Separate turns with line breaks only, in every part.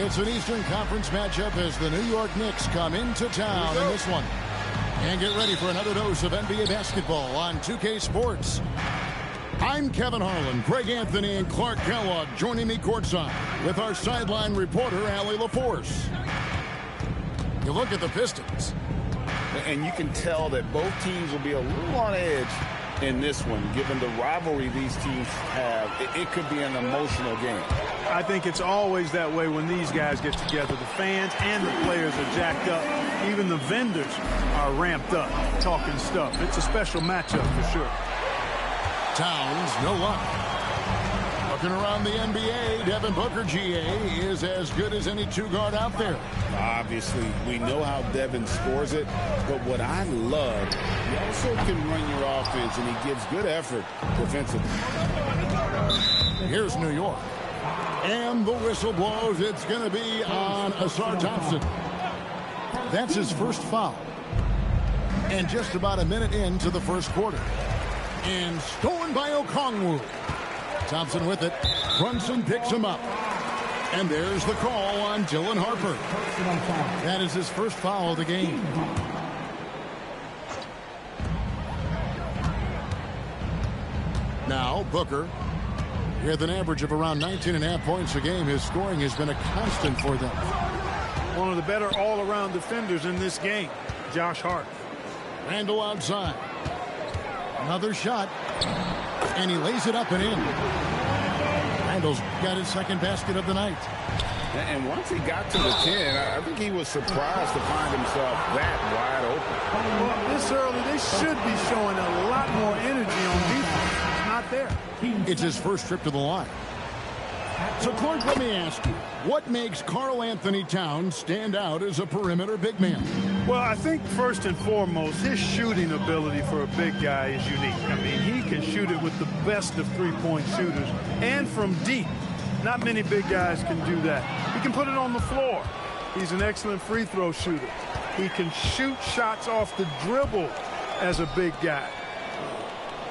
It's an Eastern Conference matchup as the New York Knicks come into town in this one. And get ready for another dose of NBA basketball on 2K Sports. I'm Kevin Harlan, Greg Anthony, and Clark Kellogg joining me courtside with our sideline reporter, Allie LaForce. You look at the Pistons.
And you can tell that both teams will be a little on edge in this one, given the rivalry these teams have. It could be an emotional game.
I think it's always that way when these guys get together. The fans and the players are jacked up. Even the vendors are ramped up, talking stuff. It's a special matchup for sure.
Towns, no luck. Looking around the NBA, Devin Booker, GA, is as good as any two-guard out there.
Obviously, we know how Devin scores it, but what I love, he also can run your offense, and he gives good effort defensively.
Here's New York. And the whistle blows. It's going to be on Asar Thompson. That's his first foul. And just about a minute into the first quarter. And stolen by Okongwu. Thompson with it. Brunson picks him up. And there's the call on Dylan Harper. That is his first foul of the game. Now Booker, with an average of around 19.5 points a game, his scoring has been a constant for them.
One of the better all-around defenders in this game, Josh Hart.
Randall outside. Another shot. And he lays it up and in. Randall's got his second basket of the night.
And once he got to the 10, I think he was surprised to find himself that wide open.
Well, this early, they should be showing a lot more energy on defense. It's not there.
It's his first trip to the line. So, Clark, let me ask you, what makes Karl Anthony Towns stand out as a perimeter big man?
Well, I think first and foremost, his shooting ability for a big guy is unique. I mean, he can shoot it with the best of three-point shooters and from deep. Not many big guys can do that. He can put it on the floor. He's an excellent free throw shooter. He can shoot shots off the dribble as a big guy.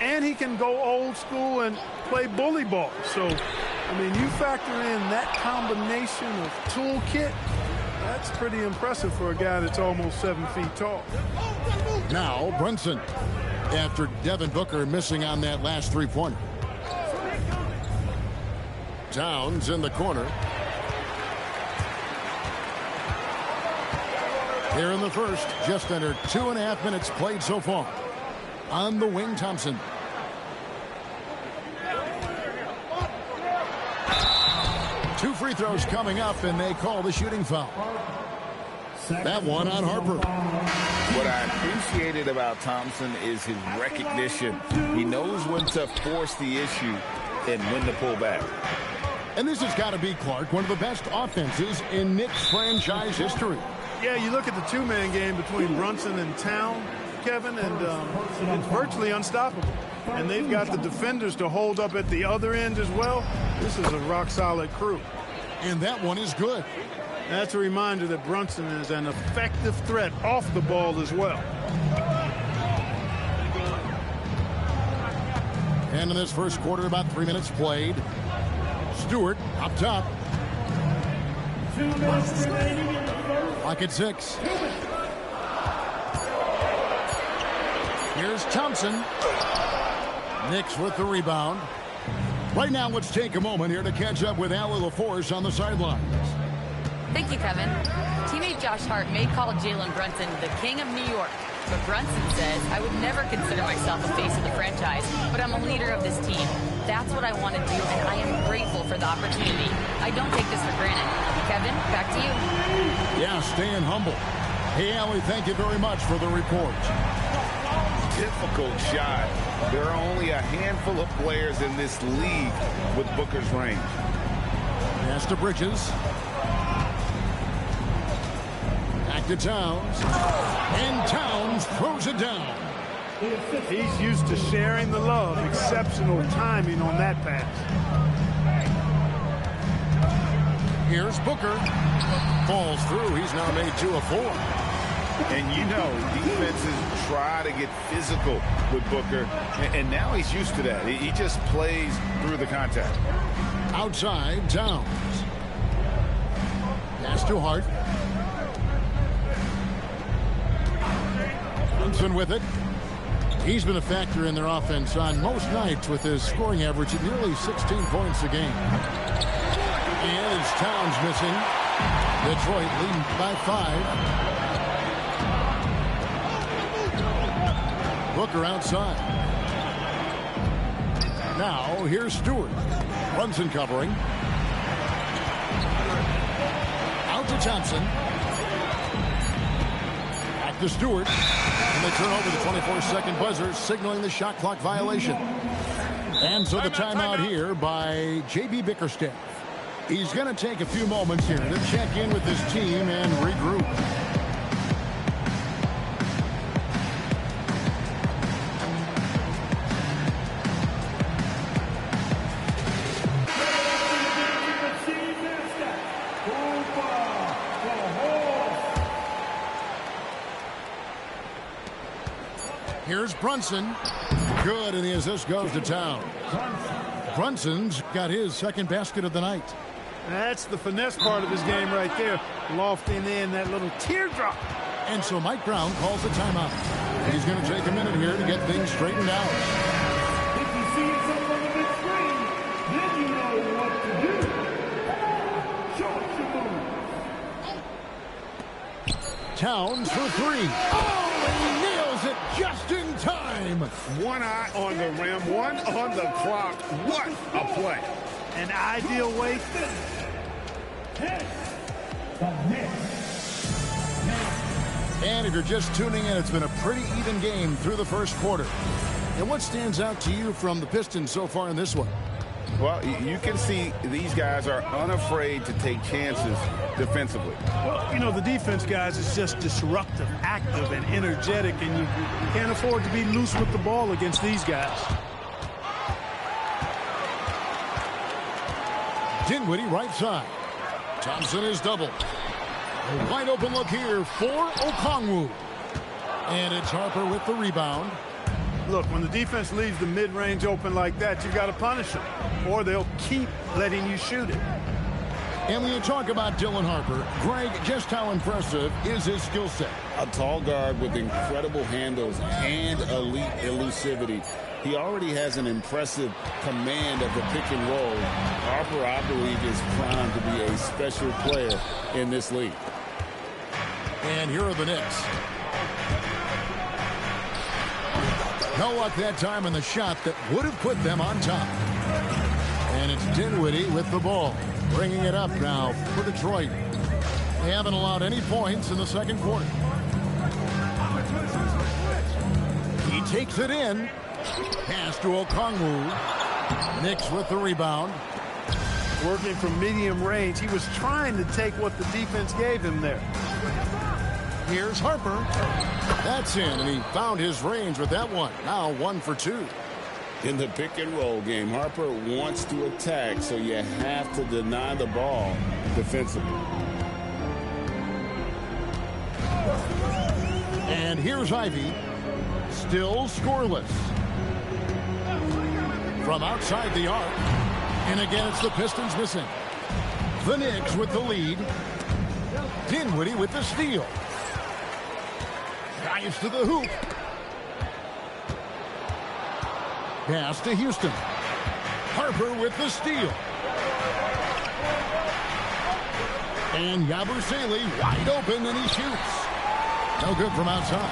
And he can go old school and play bully ball. So, I mean, you factor in that combination of toolkit, that's pretty impressive for a guy that's almost 7 feet tall.
Now, Brunson, after Devin Booker missing on that last three-pointer. Towns in the corner. Here in the first, just under 2.5 minutes played so far. On the wing, Thompson. Two free throws coming up, and they call the shooting foul. That one on Harper.
What I appreciated about Thompson is his recognition. He knows when to force the issue and when to pull back.
And this has got to be, Clark, one of the best offenses in Knicks franchise history.
Yeah, you look at the two-man game between Brunson and Town, Kevin, and it's virtually unstoppable. And they've got the defenders to hold up at the other end as well. This is a rock-solid crew.
And that one is good.
That's a reminder that Brunson is an effective threat off the ball as well.
And in this first quarter, about 3 minutes played. Stewart up top. Clock at 6. Here's Thompson. Knicks with the rebound. Right now, let's take a moment here to catch up with Allie LaForce on the sidelines.
Thank you, Kevin. Teammate Josh Hart may call Jalen Brunson the king of New York, but Brunson says, I would never consider myself a face of the franchise, but I'm a leader of this team. That's what I want to do, and I am grateful for the opportunity. I don't take this for granted. Kevin, back to you.
Yeah, staying humble. Hey, Allie, thank you very much for the report.
Difficult shot. There are only a handful of players in this league with Booker's range.
Pass to Bridges. Back to Towns. And Towns throws it down.
He's used to sharing the love. Exceptional timing on that pass.
Here's Booker. Falls through. He's now made 2 of 4.
And you know, defenses try to get physical with Booker, and now he's used to that. He just plays through the contact.
Outside, Towns. Pass to Hart. Brunson with it. He's been a factor in their offense on most nights with his scoring average at nearly 16 points a game. And as Towns missing, Detroit leading by 5. Booker outside. Now here's Stewart. Brunson covering. Out to Thompson. Back to Stewart. And they turn over the 24-second buzzer, signaling the shot clock violation. And so the timeout here by J.B. Bickerstaff. He's going to take a few moments here to check in with his team and regroup. Here's Brunson. Good, and the assist goes to Towns. Brunson's got his second basket of the night.
That's the finesse part of his game right there. Lofting in that little teardrop.
And so Mike Brown calls a timeout. He's going to take a minute here to get things straightened out.
If you see something on the big screen, then you know what to do. Show us your move.
Towns for three. Oh, and he nails it just in time.
One eye on the rim, one on the clock. What a play.
An ideal way.
And if you're just tuning in, it's been a pretty even game through the first quarter. And what stands out to you from the Pistons so far in this one?
Well, you can see these guys are unafraid to take chances defensively.
Well, you know, the defense, guys, is just disruptive, active, and energetic, and you can't afford to be loose with the ball against these guys.
Dinwiddie right side. Thompson is double. A wide open look here for Okongwu. And it's Harper with the rebound.
Look, when the defense leaves the mid-range open like that, you've got to punish them, or they'll keep letting you shoot it.
And when you talk about Dylan Harper, Greg, just how impressive is his skill set?
A tall guard with incredible handles and elite elusivity. He already has an impressive command of the pick and roll. Harper, I believe, is primed to be a special player in this league.
And here are the Knicks. No luck that time on the shot that would have put them on top. And it's Dinwiddie with the ball, bringing it up now for Detroit. They haven't allowed any points in the second quarter. He takes it in. Pass to Okongwu. Knicks with the rebound.
Working from medium range, he was trying to take what the defense gave him there.
Here's Harper. That's in, and he found his range with that one. Now 1 for 2.
In the pick and roll game, Harper wants to attack, so you have to deny the ball defensively.
And here's Ivy. Still scoreless. From outside the arc. And again, it's the Pistons missing. The Knicks with the lead. Dinwiddie with the steal. Drives to the hoop. Pass to Houston. Harper with the steal. And Yabusele wide open, and he shoots. No good from outside.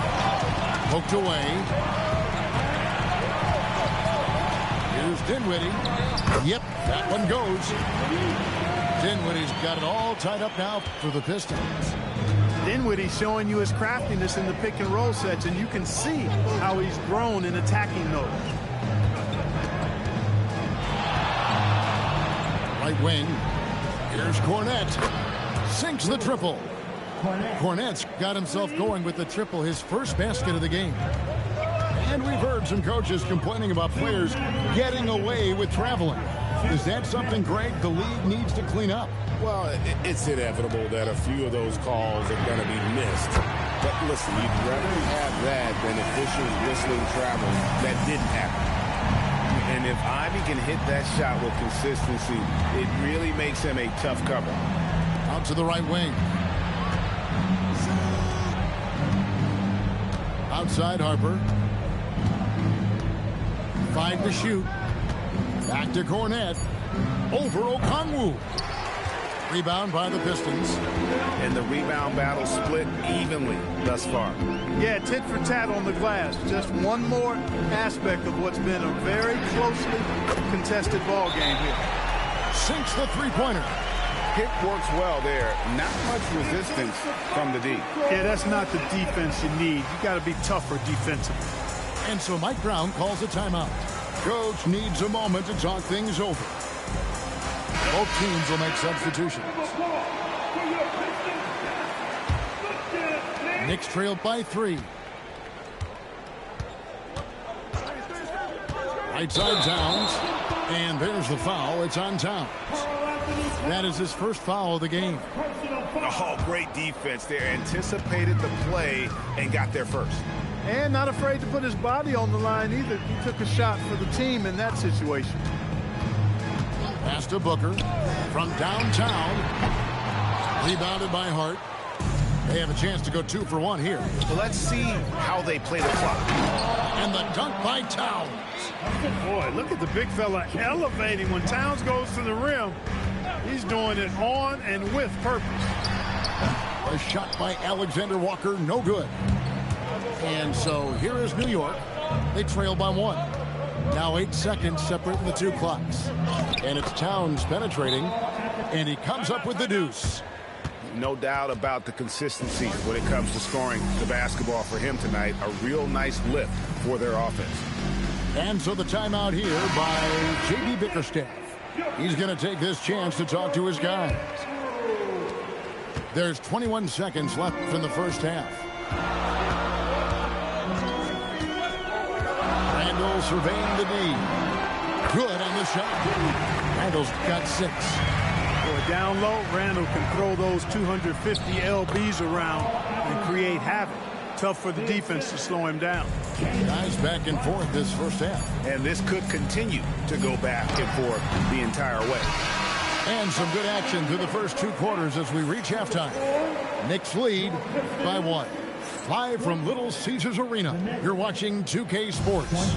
Poked away. Here's Dinwiddie. Yep, that one goes. Dinwiddie's got it all tied up now for the Pistons.
Dinwiddie showing you his craftiness in the pick and roll sets, and you can see how he's grown in attacking those.
Right wing. Here's Cornette. Sinks the triple. Cornette's got himself going with the triple, his first basket of the game. And we've heard some coaches complaining about players getting away with traveling. Is that something, Greg, the league needs to clean up?
Well, it's inevitable that a few of those calls are going to be missed. But listen, you'd rather have that than officials whistling travel that didn't happen. And if Ivy can hit that shot with consistency, it really makes him a tough cover.
Out to the right wing. Outside Harper. 5 to shoot. Back to Cornette. Over Okongwu. Rebound by the Pistons.
And the rebound battle split evenly thus far.
Yeah, tit for tat on the glass. Just one more aspect of what's been a very closely contested ball game here.
Sinks the three-pointer.
Pick works well there. Not much resistance from the D.
Yeah, that's not the defense you need. You got to be tougher defensively.
And so Mike Brown calls a timeout. Coach needs a moment to talk things over. Both teams will make substitutions. Knicks trail by 3. Right side Towns. And there's the foul. It's on Towns. That is his first foul of the game.
Oh, great defense there. Anticipated the play and got there first.
And not afraid to put his body on the line either. He took a shot for the team in that situation.
Pass to Booker from downtown. Rebounded by Hart. They have a chance to go 2 for 1 here.
Well, let's see how they play the clock.
And the dunk by Towns.
Boy, look at the big fella elevating when Towns goes to the rim. He's doing it on and with purpose.
A shot by Alexander Walker, no good. And so here is New York. They trail by 1. Now 8 seconds separating the 2 clocks. And it's Towns penetrating. And he comes up with the deuce.
No doubt about the consistency when it comes to scoring the basketball for him tonight. A real nice lift for their offense.
And so the timeout here by J.B. Bickerstaff. He's going to take this chance to talk to his guys. There's 21 seconds left in the first half. Randall surveying the D. Good on the shot. Randall's got 6.
Boy, down low, Randall can throw those 250 LBs around and create havoc. Tough for the defense to slow him down.
Guys back and forth this first half.
And this could continue to go back and forth the entire way.
And some good action through the first 2 quarters as we reach halftime. Knicks lead by 1. Live from Little Caesars Arena, you're watching 2K Sports.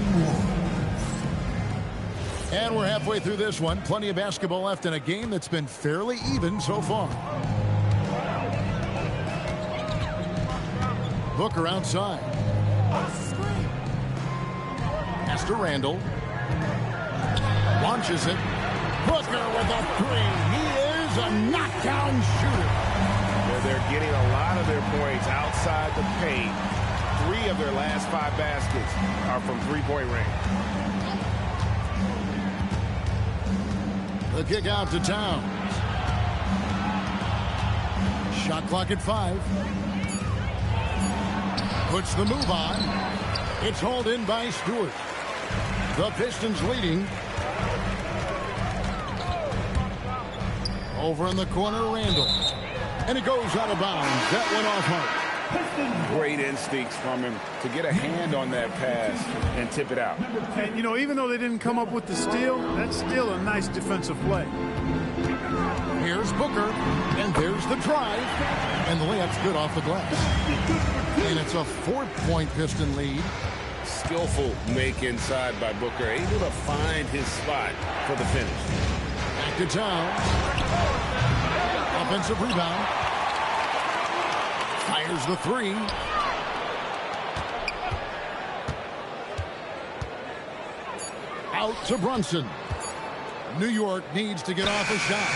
And we're halfway through this one. Plenty of basketball left in a game that's been fairly even so far. Booker outside. Pass to Randall. Launches it. Booker with a 3. He is a knockdown shooter.
They're getting a lot of their points outside the paint. 3 of their last 5 baskets are from three-point range.
The kick out to Towns. Shot clock at 5. Puts the move on. It's hauled in by Stewart. The Pistons leading. Over in the corner, Randall. And it goes out of bounds. That went off Hart.
Great instincts from him to get a hand on that pass and tip it out.
And, you know, even though they didn't come up with the steal, that's still a nice defensive play.
Here's Booker. And there's the drive. And the layup's good off the glass. And it's a 4-point Piston lead.
Skillful make inside by Booker. Able to find his spot for the finish.
Back to Towns. Offensive rebound. Fires the 3. Out to Brunson. New York needs to get off a shot.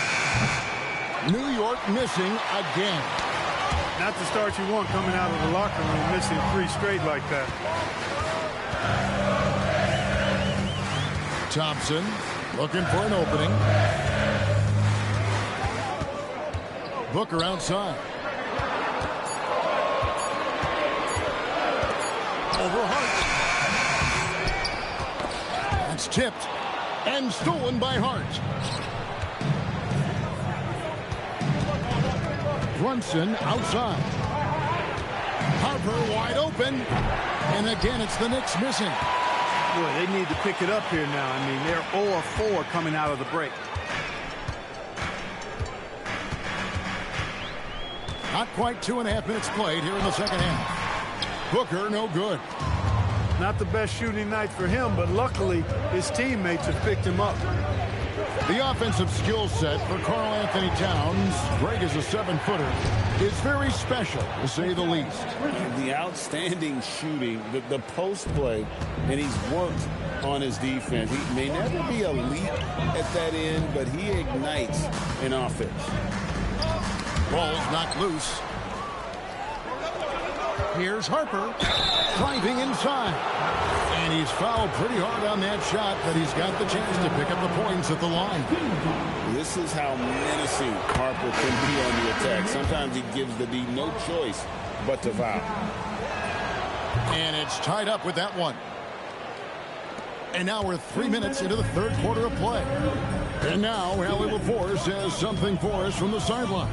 New York missing again.
Not the start you want coming out of the locker room, missing 3 straight like that.
Thompson looking for an opening. Booker outside. Over Hart. That's tipped and stolen by Hart. Brunson outside. Harper wide open. And again, it's the Knicks missing.
Boy, they need to pick it up here now. I mean, they're 0 of 4 coming out of the break.
Not quite 2.5 minutes played here in the second half. Booker, no good.
Not the best shooting night for him, but luckily his teammates have picked him up.
The offensive skill set for Karl Anthony Towns, Greg is a 7-footer, is very special, to say the least.
The outstanding shooting, the post play, and he's worked on his defense. He may never be elite at that end, but he ignites an offense.
Ball's knocked loose. Here's Harper driving inside. And he's fouled pretty hard on that shot, but he's got the chance to pick up the points at the line.
This is how menacing Harper can be on the attack. Sometimes he gives the D no choice but to foul.
And it's tied up with that one. And now we're 3 minutes into the third quarter of play. And now Allie LaForce has something for us from the sideline.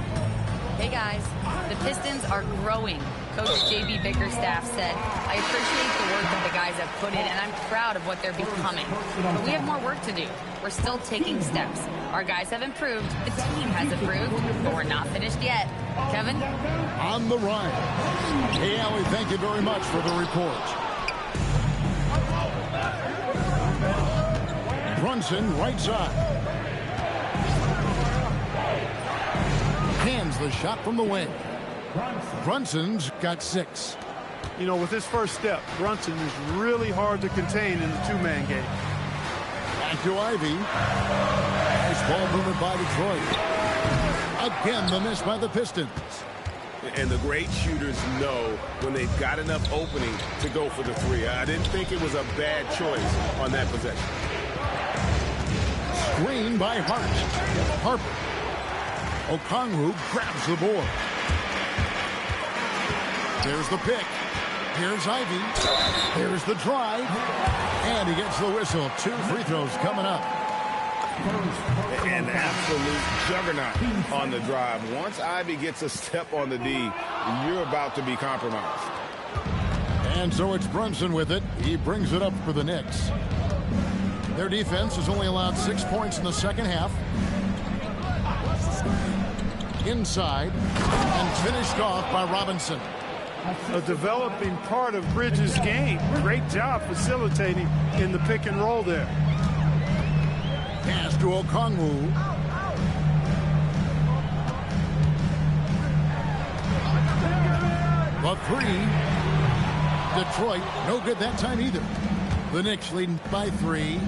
Hey guys, the Pistons are growing. Coach J.B. Bickerstaff said, I appreciate the work that the guys have put in, and I'm proud of what they're becoming. But we have more work to do. We're still taking steps. Our guys have improved, the team has improved, but we're not finished yet. Kevin?
On the run. Hey, Allie, thank you very much for the report. Brunson, right side. Hands the shot from the wing. Brunson's got 6.
You know, with his first step, Brunson is really hard to contain in the two-man game.
Back to Ivy. Nice ball movement by Detroit. Again, the miss by the Pistons.
And the great shooters know when they've got enough opening to go for the three. I didn't think it was a bad choice on that possession.
Screen by Hart. Harper. Okongwu grabs the board. There's the pick. Here's Ivy. Here's the drive. And he gets the whistle. 2 free throws coming up.
An absolute juggernaut on the drive. Once Ivy gets a step on the D, you're about to be compromised.
And so it's Brunson with it. He brings it up for the Knicks. Their defense has only allowed 6 points in the second half. Inside and finished off by Robinson.
A developing part of Bridges' game. Great job facilitating in the pick and roll there.
Pass to Okongwu. The 3. Detroit, no good that time either. The Knicks leading by 3.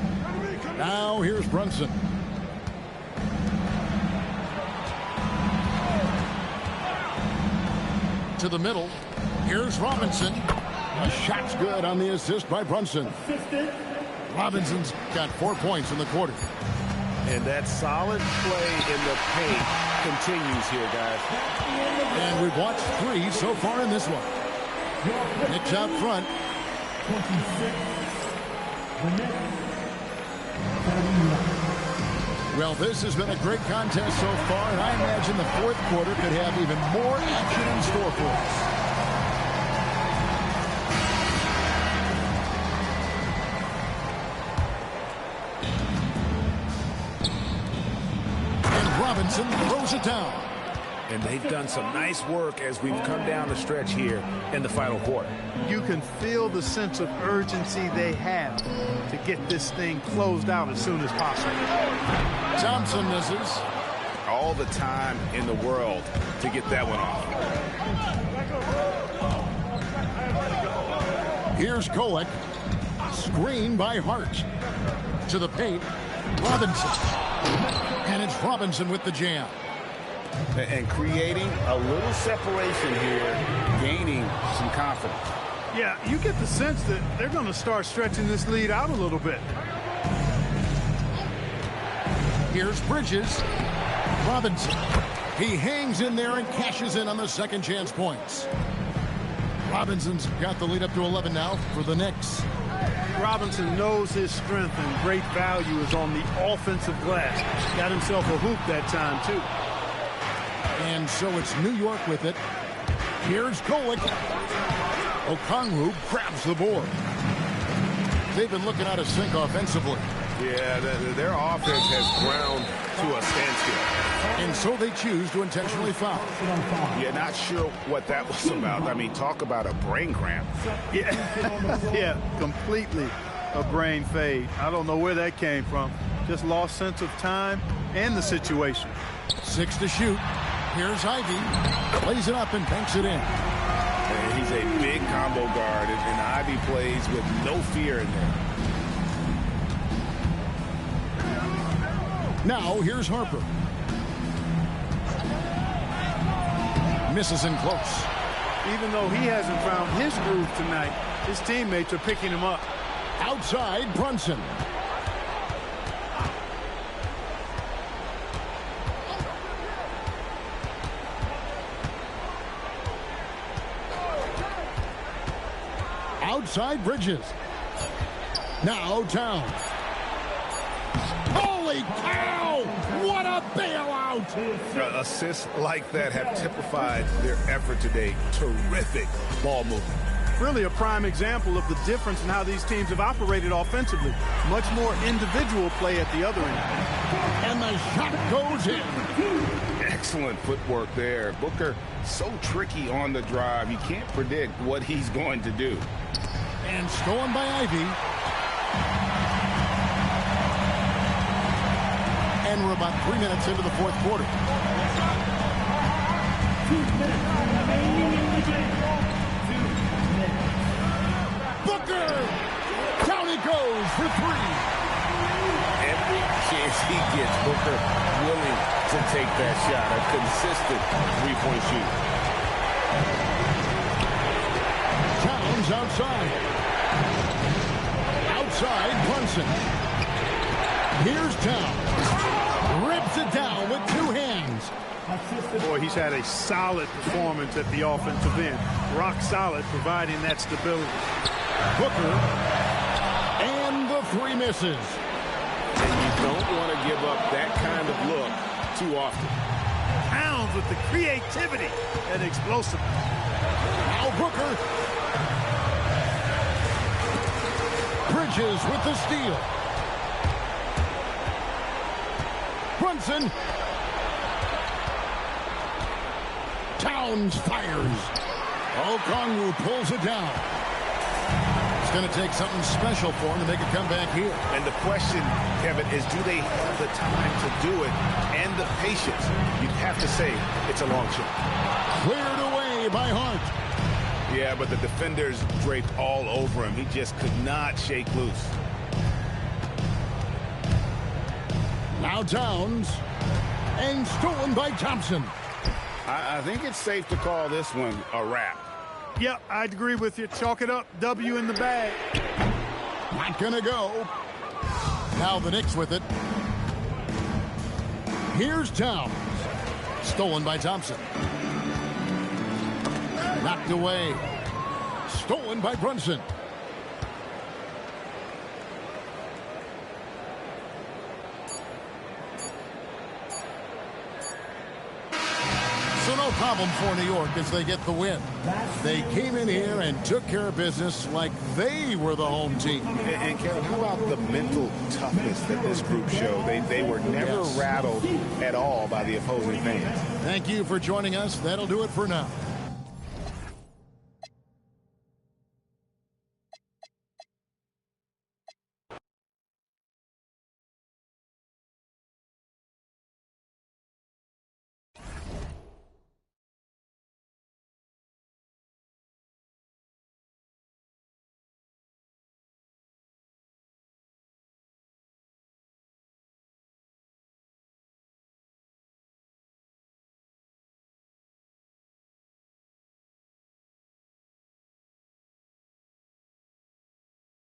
Now here's Brunson. To the middle. Here's Robinson. A shot's good on the assist by Brunson. Robinson's got 4 points in the quarter.
And that solid play in the paint continues here, guys.
And we've watched 3 so far in this one. Knicks out front.
26. The Knicks.
Well, this has been a great contest so far, and I imagine the fourth quarter could have even more action in store for us. And Robinson throws it down.
And they've done some nice work as we've come down the stretch here in the final quarter.
You can feel the sense of urgency they have to get this thing closed out as soon as possible.
Thompson misses.
All the time in the world to get that one off.
Here's Kolek. Screen by Hart. To the paint. Robinson. And it's Robinson with the jam.
And creating a little separation here, gaining some confidence.
Yeah, you get the sense that they're going to start stretching this lead out a little bit.
Here's Bridges. Robinson. He hangs in there and cashes in on the second chance points. Robinson's got the lead up to 11 now for the Knicks.
Robinson knows his strength and great value is on the offensive glass. Got himself a hoop that time, too.
And so it's New York with it. Here's Kolek. Okongwu grabs the board. They've been looking out of sync offensively.
Yeah, their offense has ground to a standstill.
And so they choose to intentionally foul.
Yeah, not sure what that was about. I mean, talk about a brain cramp.
Yeah, yeah, completely a brain fade. I don't know where that came from. Just lost sense of time and the situation.
6 to shoot. Here's Ivy. Plays it up and banks it in.
And he's a big combo guard, and Ivy plays with no fear in there.
Now here's Harper. Misses in close.
Even though he hasn't found his groove tonight, his teammates are picking him up.
Outside, Brunson. Outside, Bridges. Now Towns. Holy cow! What a bailout!
Assists like that have typified their effort today. Terrific ball movement.
Really a prime example of the difference in how these teams have operated offensively. Much more individual play at the other end.
And the shot goes in.
Excellent footwork there. Booker so tricky on the drive. You can't predict what he's going to do.
And stolen by Ivy. And we're about 3 minutes into the fourth quarter.
2 minutes remaining in the game. 2 minutes.
Booker! Down he goes for 3.
Every chance he gets, Booker willing to take that shot. A consistent three-point shooter.
Towns outside. Outside, Brunson. Here's Towns. Rips it down with 2 hands.
Boy, he's had a solid performance at the offensive end. Rock solid, providing that stability.
Booker. And the 3 misses.
And you don't want to give up that kind of look too often.
Towns with the creativity and explosiveness.
Now Booker. Bridges with the steal. Brunson. Towns fires. Okongwu pulls it down. It's going to take something special for him to make a comeback here.
And the question, Kevin, is do they have the time to do it and the patience? You'd have to say it's a long shot.
Cleared away by Hart.
Yeah, but the defenders draped all over him. He just could not shake loose.
Now Towns. And stolen by Thompson.
I think it's safe to call this one a wrap.
Yep, I'd agree with you. Chalk it up. W in the bag.
Not gonna go. Now the Knicks with it. Here's Towns. Stolen by Thompson. Knocked away. Stolen by Brunson. So no problem for New York as they get the win. They came in here and took care of business like they were the home team.
And Kevin, how about the mental toughness that this group showed? They were never rattled at all by the opposing fans.
Thank you for joining us. That'll do it for now.